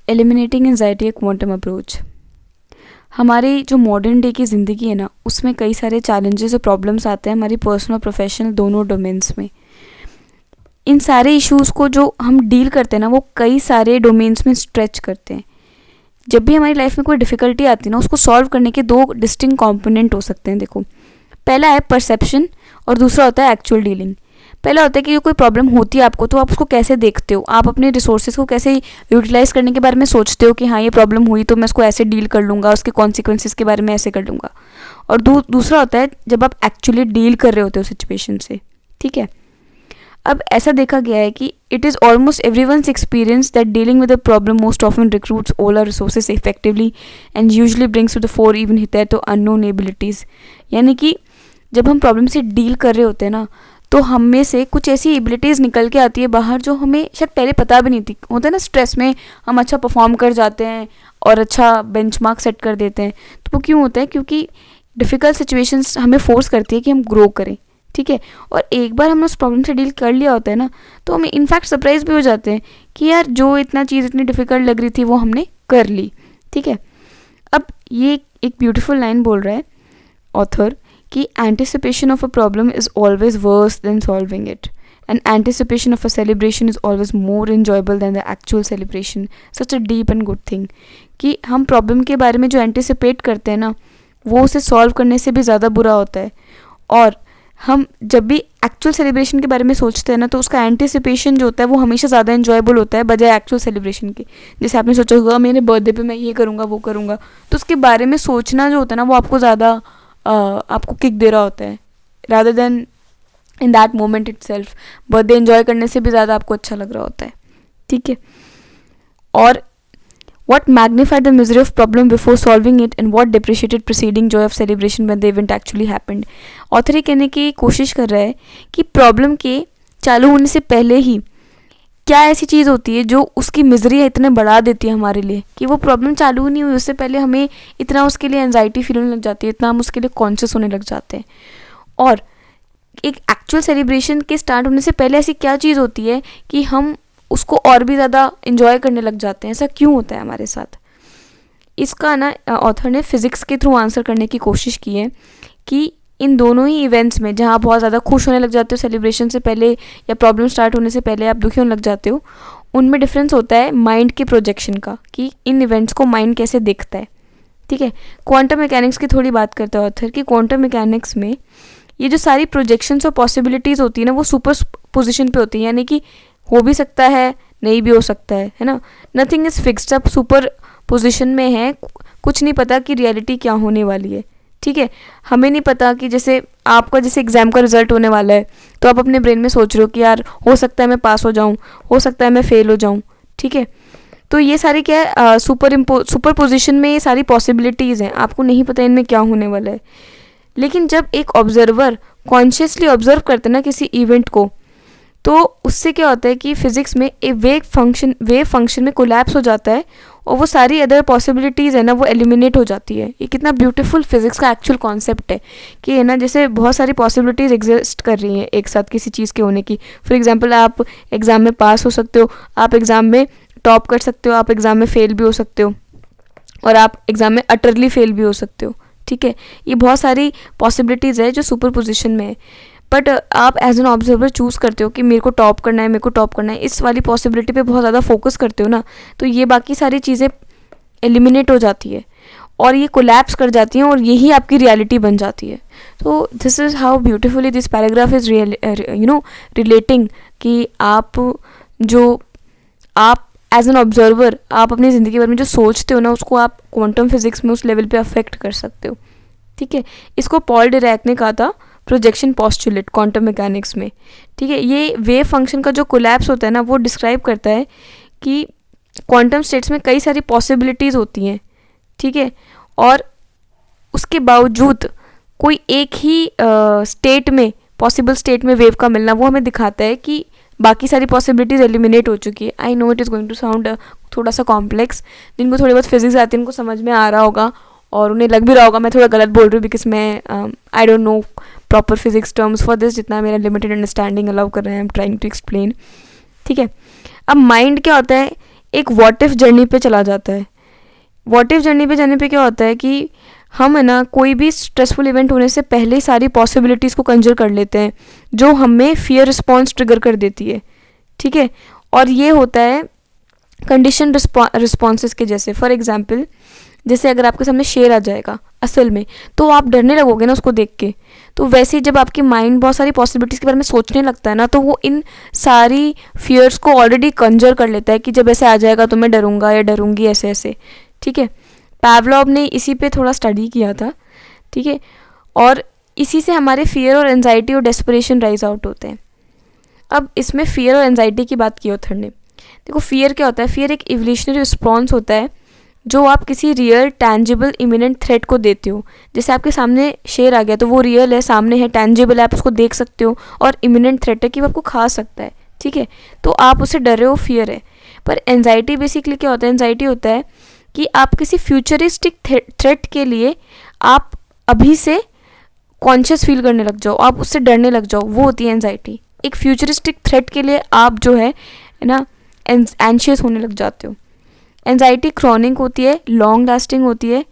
Eliminating anxiety, quantum approach. हमारी जो modern day की ज़िंदगी है ना, उसमें कई सारे चैलेंजेस और प्रॉब्लम्स आते हैं हमारी पर्सनल और प्रोफेशनल दोनों डोमेन्स में। इन सारे इश्यूज़ को जो हम डील करते हैं ना, वो कई सारे डोमेन्स में स्ट्रेच करते हैं। जब भी हमारी लाइफ में कोई डिफ़िकल्टी आती है ना, उसको सॉल्व करने के दो डिस्टिंक्ट कॉम्पोनेंट हो सकते हैं। देखो, पहला है परसेप्शन और दूसरा होता है एक्चुअल डीलिंग। पहला होता है कि जो कोई प्रॉब्लम होती है आपको, तो आप उसको कैसे देखते हो, आप अपने रिसोर्सेज को कैसे यूटिलाइज करने के बारे में सोचते हो कि हाँ ये प्रॉब्लम हुई तो मैं उसको ऐसे डील कर लूँगा, उसके कॉन्सिक्वेंसेस के बारे में ऐसे कर लूँगा। और दूसरा होता है जब आप एक्चुअली डील कर रहे होते हो सिचुएशन से। ठीक है, अब ऐसा देखा गया है कि it is almost everyone's experience that dealing with a problem most often recruits all our resources effectively and usually brings to the fore even hitherto unknown abilities. यानी कि जब हम प्रॉब्लम से डील कर रहे होते हैं ना, तो हम में से कुछ ऐसी एबिलिटीज़ निकल के आती है बाहर जो हमें शायद पहले पता भी नहीं थी। होता है ना, स्ट्रेस में हम अच्छा परफॉर्म कर जाते हैं और अच्छा बेंचमार्क सेट कर देते हैं। तो वो क्यों होता है? क्योंकि डिफ़िकल्ट सिचुएशंस हमें फोर्स करती है कि हम ग्रो करें। ठीक है, और एक बार हमने उस प्रॉब्लम से डील कर लिया होता है ना, तो हमें इनफैक्ट सरप्राइज भी हो जाते हैं कि यार जो इतना चीज़ इतनी डिफ़िकल्ट लग रही थी वो हमने कर ली। ठीक है, अब ये एक ब्यूटीफुल लाइन बोल रहा है ऑथर कि anticipation of a problem is always worse than solving it and anticipation of a celebration is always more enjoyable than the actual celebration. Such a deep and good thing कि हम problem के बारे में जो anticipate करते हैं ना, वो उसे सॉल्व करने से भी ज़्यादा बुरा होता है। और हम जब भी एक्चुअल सेलिब्रेशन के बारे में सोचते हैं ना, तो उसका एंटिसिपेशन जो होता है वो हमेशा ज़्यादा इन्जॉयबल होता है बजाय एक्चुअल सेलिब्रेशन के। जैसे आपने सोचा होगा मेरे बर्थडे पे मैं ये करूँगा वो करूँगा, तो उसके बारे में सोचना जो होता है ना, वो आपको ज़्यादा आपको किक दे रहा होता है rather then in that moment itself. Birthday enjoy करने से भी ज़्यादा आपको अच्छा लग रहा होता है। ठीक है, और what magnified the misery of problem before solving it and what depreciated preceding joy of celebration when the event actually happened। Author ये कहने की कोशिश कर रहा है कि प्रॉब्लम के चालू होने से पहले ही क्या ऐसी चीज़ होती है जो उसकी मिजरी इतने बढ़ा देती है हमारे लिए कि वो प्रॉब्लम चालू नहीं हुई उससे पहले हमें इतना उसके लिए एंजाइटी फील होने लग जाती है, इतना हम उसके लिए कॉन्शियस होने लग जाते हैं। और एक एक्चुअल सेलिब्रेशन के स्टार्ट होने से पहले ऐसी क्या चीज़ होती है कि हम उसको और भी ज़्यादा इन्जॉय करने लग जाते हैं? ऐसा क्यों होता है हमारे साथ? इसका ना ऑथर ने फिज़िक्स के थ्रू आंसर करने की कोशिश की है कि इन दोनों ही इवेंट्स में जहाँ आप बहुत ज़्यादा खुश होने लग जाते हो सेलिब्रेशन से पहले या प्रॉब्लम स्टार्ट होने से पहले आप दुखी होने लग जाते हो, उनमें डिफरेंस होता है माइंड के प्रोजेक्शन का, कि इन इवेंट्स को माइंड कैसे देखता है। ठीक है, क्वांटम मैकेनिक्स की थोड़ी बात करता है ऑथर कि क्वांटम मैकेनिक्स में ये जो सारी प्रोजेक्शंस और पॉसिबिलिटीज़ होती है ना, वो सुपर पोजिशन पे होती है। यानी कि हो भी सकता है, नहीं भी हो सकता है ना। नथिंग इज़ फिक्स्ड, अब सुपर पोजिशन में है, कुछ नहीं पता कि रियलिटी क्या होने वाली है। ठीक है, हमें नहीं पता कि जैसे आपका जैसे एग्ज़ाम का रिजल्ट होने वाला है, तो आप अपने ब्रेन में सोच रहे हो कि यार हो सकता है मैं पास हो जाऊँ, हो सकता है मैं फेल हो जाऊँ। ठीक है, तो ये सारी क्या है, सुपर पोजिशन में ये सारी पॉसिबिलिटीज़ हैं, आपको नहीं पता इनमें क्या होने वाला है। लेकिन जब एक ऑब्जर्वर कॉन्शियसली ऑब्जर्व करते ना किसी इवेंट को, तो उससे क्या होता है कि फिज़िक्स में एक वेव फंक्शन में कोलैप्स हो जाता है और वो सारी अदर पॉसिबिलिटीज़ है ना वो एलिमिनेट हो जाती है। ये कितना ब्यूटीफुल फिज़िक्स का एक्चुअल कॉन्सेप्ट है कि है ना, जैसे बहुत सारी पॉसिबिलिटीज़ एग्जिस्ट कर रही हैं एक साथ किसी चीज़ के होने की। फॉर एग्जांपल, आप एग्ज़ाम में पास हो सकते हो, आप एग्ज़ाम में टॉप कर सकते हो, आप एग्ज़ाम में फेल भी हो सकते हो, और आप एग्ज़ाम में अटरली फेल भी हो सकते हो। ठीक है, ये बहुत सारी पॉसिबिलिटीज़ है जो सुपर पोजिशन में है। बट आप एज एन ऑब्जर्वर चूज़ करते हो कि मेरे को टॉप करना है, मेरे को टॉप करना है, इस वाली पॉसिबिलिटी पे बहुत ज़्यादा फोकस करते हो ना, तो ये बाकी सारी चीज़ें एलिमिनेट हो जाती है और ये कोलैप्स कर जाती हैं और यही आपकी रियलिटी बन जाती है। तो this is how beautifully this paragraph is relating कि आप एज एन ऑब्जर्वर आप अपनी ज़िंदगी के बारे में जो सोचते हो ना, उसको आप क्वांटम फिजिक्स में उस लेवल पे अफेक्ट कर सकते हो। ठीक है, इसको पॉल डिरैक ने कहा था प्रोजेक्शन पॉस्टुलेट क्वांटम मैकेनिक्स में। ठीक है, ये वेव फंक्शन का जो कोलैप्स होता है ना, वो डिस्क्राइब करता है कि क्वांटम स्टेट्स में कई सारी पॉसिबिलिटीज़ होती हैं। ठीक है, और उसके बावजूद कोई एक ही स्टेट में, पॉसिबल स्टेट में वेव का मिलना, वो हमें दिखाता है कि बाकी सारी पॉसिबिलिटीज़ एलिमिनेट हो चुकी है। I know it is going to sound थोड़ा सा कॉम्प्लेक्स, जिनको थोड़ी बहुत फिजिक्स आती है उनको समझ में आ रहा होगा और उन्हें लग भी रहा होगा मैं थोड़ा गलत बोल रही हूँ, बिकॉज मैं I don't know proper physics terms for this, जितना मेरा लिमिटेड अंडरस्टैंडिंग अलाउ कर रहे हैं, I am trying to explain. ठीक है, अब माइंड क्या होता है? एक व्हाट इफ जर्नी पे चला जाता है। व्हाट इफ जर्नी पे जाने पे क्या होता है कि हम है ना कोई भी स्ट्रेसफुल इवेंट होने से पहले ही सारी पॉसिबिलिटीज़ को कंजर कर लेते हैं जो हमें फियर रिस्पॉन्स ट्रिगर कर देती है, ठीक है। और ये होता है कंडीशन रिस्पॉन्सेस के जैसे। फॉर एग्जाम्पल, जैसे अगर आपके सामने शेर आ जाएगा असल में, तो आप डरने लगोगे ना उसको देख के। तो वैसे ही जब आपकी माइंड बहुत सारी पॉसिबिलिटीज़ के बारे में सोचने लगता है ना, तो वो इन सारी फियर्स को ऑलरेडी कंजर कर लेता है कि जब ऐसे आ जाएगा तो मैं डरूंगा या डरूंगी ऐसे ऐसे, ठीक है। पैवलॉव ने इसी पे थोड़ा स्टडी किया था, ठीक है। और इसी से हमारे फियर और एंजाइटी और डेस्परेशन राइज आउट होते हैं। अब इसमें फियर और एंजाइटी की बात की ऑथर ने। देखो फियर क्या होता है? फियर एक इवोल्यूशनरी रिस्पॉन्स होता है जो आप किसी रियल टैंजिबल इमिनेंट थ्रेट को देते हो। जैसे आपके सामने शेर आ गया तो वो रियल है, सामने है, टैंजिबल है, आप उसको देख सकते हो, और इमिनेंट थ्रेट है कि वो आपको खा सकता है, ठीक है। तो आप उससे डर रहे हो, फियर है। पर एंजाइटी बेसिकली क्या होता है? एंजाइटी होता है कि आप किसी फ्यूचरिस्टिक थ्रेट के लिए आप अभी से कॉन्शियस फील करने लग जाओ, आप उससे डरने लग जाओ, वो होती है एंजाइटी। एक फ्यूचरिस्टिक थ्रेट के लिए आप जो है ना एंशियस होने लग जाते हो। एंजाइटी क्रॉनिक होती है, लॉन्ग लास्टिंग होती है,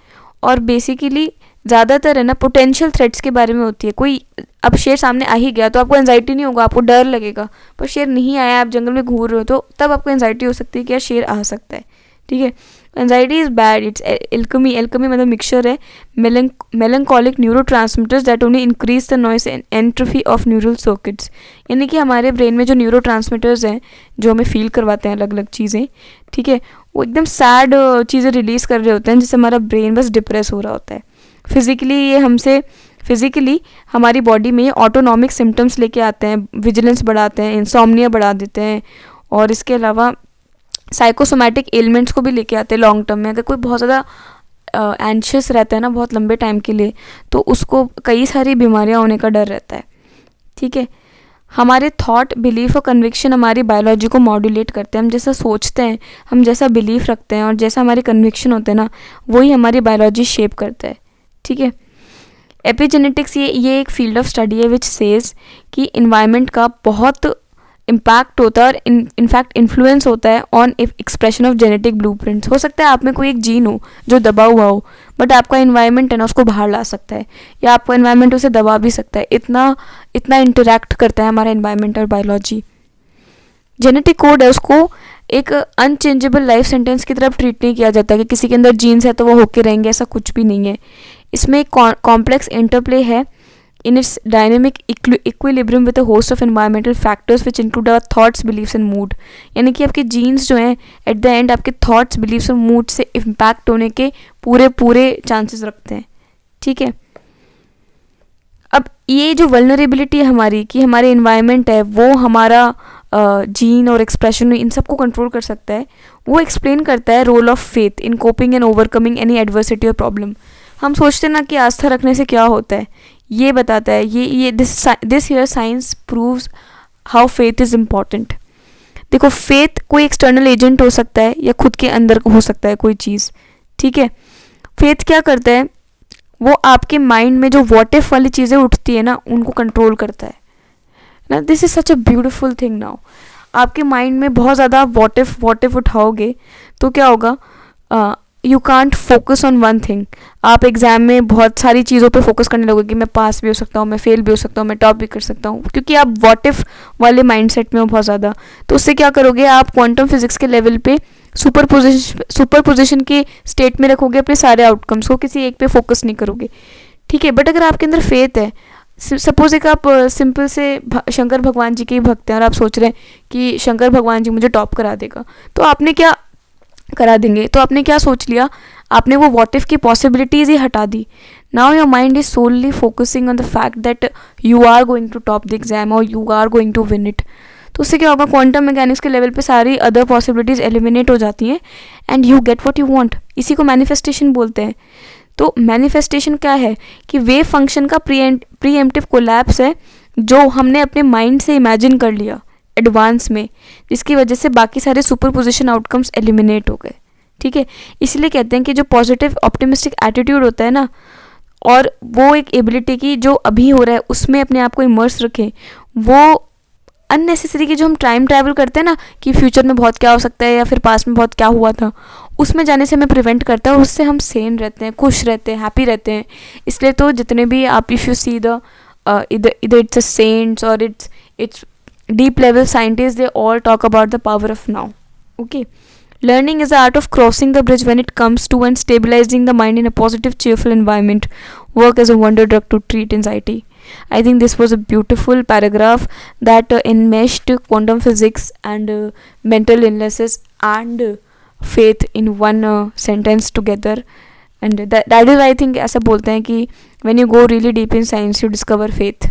और बेसिकली ज़्यादातर है ना पोटेंशियल थ्रेट्स के बारे में होती है। कोई अब शेर सामने आ ही गया तो आपको एंजाइटी नहीं होगा, आपको डर लगेगा। पर शेर नहीं आया, आप जंगल में घूर रहे हो, तो तब आपको एंजाइटी हो सकती है कि यार शेर आ सकता है, ठीक है। Anxiety is bad, it's alchemy. Alchemy मतलब मिक्सचर है melancholic neurotransmitters that only increase the noise and entropy of neural circuits. यानी कि हमारे ब्रेन में जो न्यूरोट्रांसमिटर्स हैं जो हमें फील करवाते हैं अलग अलग चीज़ें, ठीक है, वो एकदम सैड चीज़ें रिलीज़ कर रहे होते हैं जिससे हमारा ब्रेन बस डिप्रेस हो रहा होता है। फिज़िकली हमारी बॉडी में ऑटोनॉमिक सिम्टम्स लेके आते हैं, विजिलेंस बढ़ाते हैं, इंसोम्निया बढ़ा देते हैं, और इसके अलावा साइकोसोमैटिक एलिमेंट्स को भी लेके आते हैं लॉन्ग टर्म में। अगर कोई बहुत ज़्यादा एंशियस रहता है ना बहुत लंबे टाइम के लिए, तो उसको कई सारी बीमारियां होने का डर रहता है, ठीक है। हमारे थॉट, बिलीफ और कन्विक्शन हमारी बायोलॉजी को मॉड्यूलेट करते हैं। हम जैसा सोचते हैं, हम जैसा बिलीफ रखते हैं, और जैसा हमारे कन्विक्शन होते हैं ना, वही हमारी बायोलॉजी शेप करता है, ठीक है। एपिजेनेटिक्स ये एक फील्ड ऑफ स्टडी है विच सेज कि इन्वायरमेंट का बहुत इम्पैक्ट होता है और इनफैक्ट इन्फ्लुएंस होता है on expression of genetic blueprints. हो सकता है आप में कोई एक जीन हो जो दबा हुआ हो, बट आपका इन्वायरमेंट है ना उसको बाहर ला सकता है, या आपका इन्वायरमेंट उसे दबा भी सकता है। इतना इंटरेक्ट करता है हमारा इन्वायरमेंट और बायोलॉजी। जेनेटिक कोड है, उसको एक अनचेंजेबल लाइफ सेंटेंस की तरफ ट्रीट नहीं किया जाता कि किसी के अंदर जीन्स है तो वो होके रहेंगे, ऐसा कुछ भी नहीं है। इसमें एक कॉम्प्लेक्स इंटरप्ले है in its dynamic equilibrium with a host of environmental factors which include our thoughts, beliefs and mood। यानी कि आपके जीन्स जो हैं एट द एंड आपके थॉट्स, बिलीव्स और मूड से इम्पैक्ट होने के पूरे चांसेस रखते हैं, ठीक है। अब ये जो वल्नरेबिलिटी है हमारी, कि हमारे इन्वायरमेंट है वो हमारा जीन और एक्सप्रेशन इन सबको कंट्रोल कर सकता है, वो एक्सप्लेन करता है role of faith in coping and overcoming any adversity और प्रॉब्लम। हम सोचते हैं ना कि आस्था रखने से क्या होता है, ये बताता है ये this here science proves how faith is important. देखो फेथ कोई एक्सटर्नल एजेंट हो सकता है या खुद के अंदर हो सकता है कोई चीज़, ठीक है। फेथ क्या करता है? वो आपके माइंड में जो व्हाट इफ वाली चीज़ें उठती है ना उनको कंट्रोल करता है ना। This is such a beautiful thing. Now आपके माइंड में बहुत ज़्यादा व्हाट इफ उठाओगे तो क्या होगा? You can't focus on one thing. आप एग्ज़ाम में बहुत सारी चीज़ों पे फोकस करने लगोगे कि मैं पास भी हो सकता हूँ, मैं फेल भी हो सकता हूँ, मैं टॉप भी कर सकता हूँ, क्योंकि आप व्हाट इफ वाले माइंडसेट में हो बहुत ज़्यादा। तो उससे क्या करोगे? आप क्वांटम फिजिक्स के लेवल पे सुपरपोजिशन के स्टेट में रखोगे अपने सारे आउटकम्स को, किसी एक पे फोकस नहीं करोगे, ठीक है। बट अगर आपके अंदर फेथ है, सपोज एक आप सिंपल से शंकर भगवान जी के ही भक्त हैं और आप सोच रहे हैं कि शंकर भगवान जी मुझे टॉप करा देगा, तो आपने क्या करा देंगे? तो आपने क्या सोच लिया? आपने वो व्हाट इफ की पॉसिबिलिटीज़ ही हटा दी। Now your mind is solely focusing on the fact that you are going to top the exam और you are going to win it. तो उससे क्या होगा? क्वांटम मैकेनिक्स के लेवल पे सारी अदर पॉसिबिलिटीज़ एलिमिनेट हो जाती हैं and you get what you want. इसी को मैनिफेस्टेशन बोलते हैं। तो मैनिफेस्टेशन क्या है? कि वेव फंक्शन का प्रीएम्प्टिव कोलैप्स है जो हमने अपने माइंड से इमेजिन कर लिया एडवांस में, जिसकी वजह से बाकी सारे सुपरपोजिशन आउटकम्स एलिमिनेट हो गए, ठीक है। इसलिए कहते हैं कि जो पॉजिटिव ऑप्टिमिस्टिक एटीट्यूड होता है ना, और वो एक एबिलिटी की जो अभी हो रहा है उसमें अपने आप को इमर्स रखें, वो अननेसेसरी की जो हम टाइम ट्रैवल करते हैं ना कि फ्यूचर में बहुत क्या हो सकता है या फिर पास्ट में बहुत क्या हुआ था, उसमें जाने से हमें प्रिवेंट करता है, और उससे हम सेन रहते हैं, खुश रहते हैं, हैप्पी रहते हैं. इसलिए तो जितने भी आप, if you see the either it's a saints or it's deep level scientists, they all talk about the power of now. Okay, learning is the art of crossing the bridge when it comes to and stabilizing the mind in a positive cheerful environment work as a wonder drug to treat anxiety. I think this was a beautiful paragraph that enmeshed quantum physics and mental illnesses and faith in one sentence together. And that is why I think ऐसा बोलते हैं कि when you go really deep in science you discover faith.